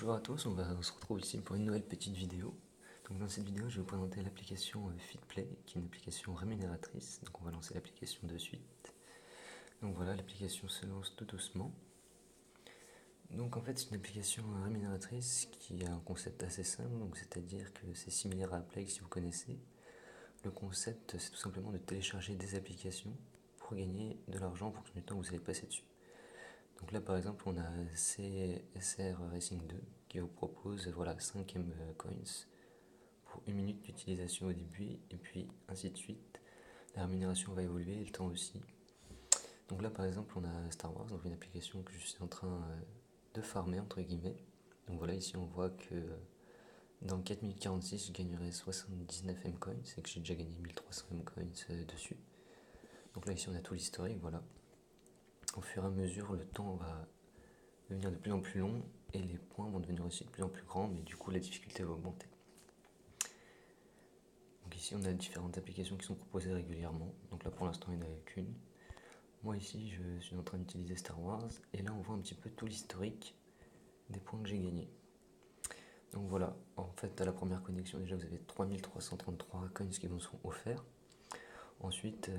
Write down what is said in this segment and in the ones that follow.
Bonjour à tous, on se retrouve ici pour une nouvelle petite vidéo. Donc dans cette vidéo, je vais vous présenter l'application FitPlay, qui est une application rémunératrice. Donc on va lancer l'application de suite. Donc voilà, l'application se lance tout doucement. Donc en fait, c'est une application rémunératrice qui a un concept assez simple, donc c'est-à-dire que c'est similaire à Play si vous connaissez. Le concept, c'est tout simplement de télécharger des applications pour gagner de l'argent en fonction du temps que vous allez passer dessus. Donc là par exemple on a CSR Racing 2 qui vous propose 5 M coins pour 1 minute d'utilisation au début et puis ainsi de suite. La rémunération va évoluer et le temps aussi. Donc là par exemple on a Star Wars, donc une application que je suis en train de farmer entre guillemets. Donc voilà, ici on voit que dans 4 minutes 46 je gagnerai 79 M coins et que j'ai déjà gagné 1300 M coins dessus. Donc là ici on a tout l'historique, voilà. Au fur et à mesure le temps va devenir de plus en plus long et les points vont devenir aussi de plus en plus grands, mais du coup la difficulté va augmenter. Donc ici on a différentes applications qui sont proposées régulièrement, donc là pour l'instant il n'y en a qu'une. Moi ici je suis en train d'utiliser Star Wars et là on voit un petit peu tout l'historique des points que j'ai gagnés. Donc voilà, en fait à la première connexion déjà vous avez 3333 coins qui vous sont offerts. Ensuite,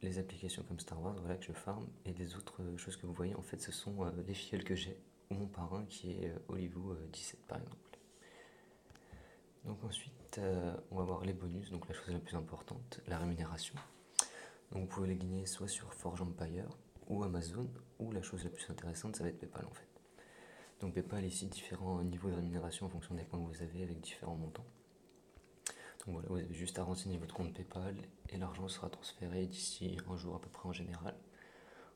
les applications comme Star Wars, voilà que je farm, et les autres choses que vous voyez, en fait, ce sont les filleuls que j'ai, ou mon parrain qui est Hollywood 17 par exemple. Donc ensuite, on va voir les bonus, donc la chose la plus importante, la rémunération. Donc vous pouvez les gagner soit sur Forge Empire ou Amazon, ou la chose la plus intéressante, ça va être PayPal en fait. Donc PayPal ici, différents niveaux de rémunération en fonction des points que vous avez avec différents montants. Donc voilà, vous avez juste à renseigner votre compte PayPal et l'argent sera transféré d'ici un jour à peu près en général.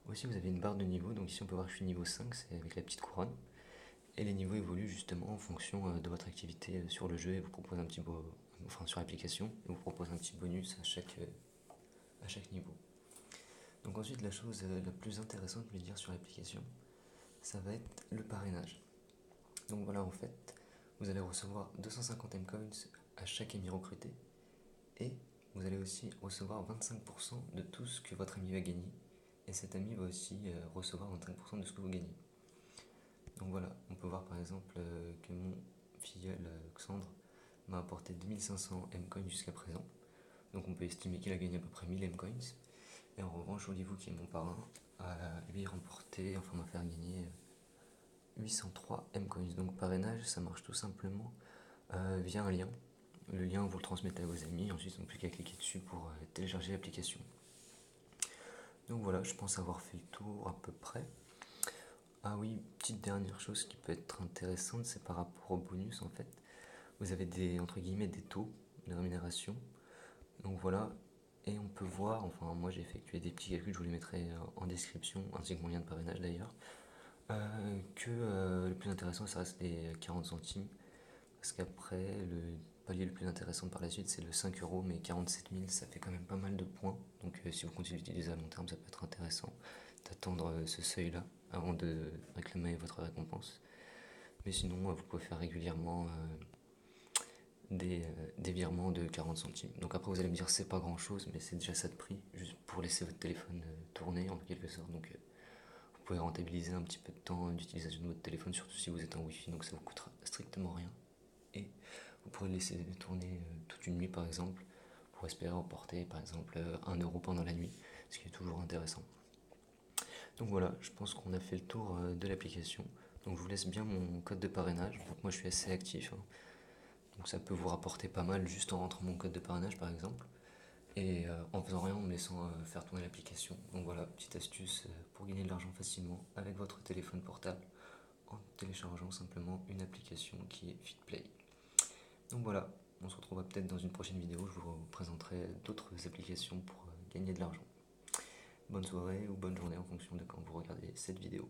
Aussi vous avez une barre de niveau, donc ici on peut voir que je suis niveau 5, c'est avec la petite couronne. Et les niveaux évoluent justement en fonction de votre activité sur le jeu et vous propose sur l'application, et vous propose un petit bonus à chaque niveau. Donc ensuite la chose la plus intéressante je vais dire sur l'application, ça va être le parrainage. Donc voilà, en fait, vous allez recevoir 250 M-Coins à chaque ami recruté et vous allez aussi recevoir 25% de tout ce que votre ami va gagner et cet ami va aussi recevoir 25% de ce que vous gagnez. Donc voilà, on peut voir par exemple que mon filleul Xandre m'a apporté 2500 M-Coins jusqu'à présent. Donc on peut estimer qu'il a gagné à peu près 1000 M-Coins. Et en revanche, Olivou, qui est mon parrain, a lui remporté, enfin m'a fait gagner 803 M-Coins. Donc parrainage, ça marche tout simplement via un lien. Le lien, vous le transmettez à vos amis, ensuite ils n'ont plus qu'à cliquer dessus pour télécharger l'application. Donc voilà, je pense avoir fait le tour à peu près. Ah oui, petite dernière chose qui peut être intéressante, c'est par rapport au bonus en fait. Vous avez des, entre guillemets, des taux de rémunération. Donc voilà, et on peut voir, enfin moi j'ai effectué des petits calculs, je vous les mettrai en description, ainsi que mon lien de parrainage d'ailleurs, que le plus intéressant ça reste les 40 centimes, parce qu'après le palier le plus intéressant par la suite c'est le 5 euros, mais 47 000 ça fait quand même pas mal de points, donc si vous continuez d'utiliser à long terme ça peut être intéressant d'attendre ce seuil là avant de réclamer votre récompense. Mais sinon vous pouvez faire régulièrement des virements de 40 centimes. Donc après vous allez me dire c'est pas grand chose, mais c'est déjà ça de prix, juste pour laisser votre téléphone tourner en quelque sorte. Donc vous pouvez rentabiliser un petit peu de temps d'utilisation de votre téléphone, surtout si vous êtes en wifi, donc ça vous coûtera strictement rien. Et vous pourrez le laisser tourner toute une nuit par exemple, pour espérer remporter par exemple 1 euro pendant la nuit, ce qui est toujours intéressant. Donc voilà, je pense qu'on a fait le tour de l'application. Donc je vous laisse bien mon code de parrainage. Donc moi je suis assez actif, hein. Donc ça peut vous rapporter pas mal juste en rentrant mon code de parrainage par exemple. Et en faisant rien, en me laissant faire tourner l'application. Donc voilà, petite astuce pour gagner de l'argent facilement avec votre téléphone portable en téléchargeant simplement une application qui est FitPlay. Donc voilà, on se retrouvera peut-être dans une prochaine vidéo, je vous présenterai d'autres applications pour gagner de l'argent. Bonne soirée ou bonne journée en fonction de quand vous regardez cette vidéo.